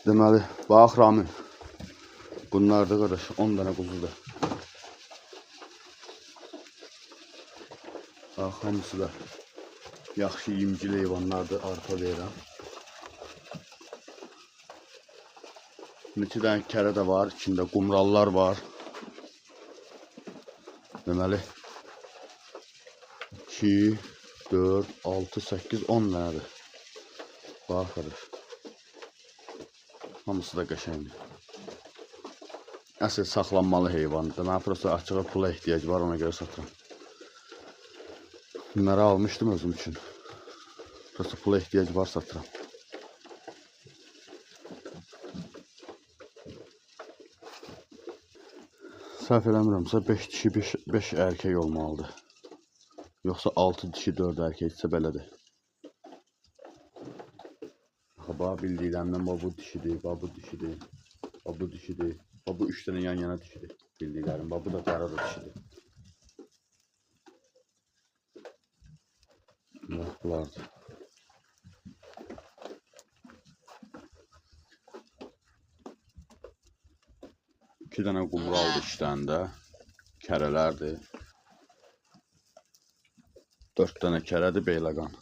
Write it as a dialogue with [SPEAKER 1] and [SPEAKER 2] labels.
[SPEAKER 1] Deməli, bax Ramil. Bunlar da qardaş 10 dənə quzudur. Bax, hamısı da yaxşı yemcili heyvanlardır, arpa verirəm. Neçə dənə kərə də var, içində qumrallar var. Deməli 2, 4, 6, 8, 10 dənədir. Bax qardaş. Hamısı da qəşəngdir. Əsl saxlanmalı heyvandır. Mən prosta açığa pula ehtiyac var, ona görə satıram. Bunları almışdım özüm üçün. Prosta pula ehtiyac var, satıram. Səhv eləmirəmsə 5 dişi 5 erkek olmalıdır. Yoxsa 6 dişi 4 erkeksə belədir. Bax bildiklərimdən bu dişidir, bu dişidir, bu dişidir. Bu 3 dənə yan-yana dişidir bildiklərim. Bu da qara da dişidir. Bunlardır. İki dənə qumraldır işləndə. Kərələrdir. 4 dənə kərədir beyləqan.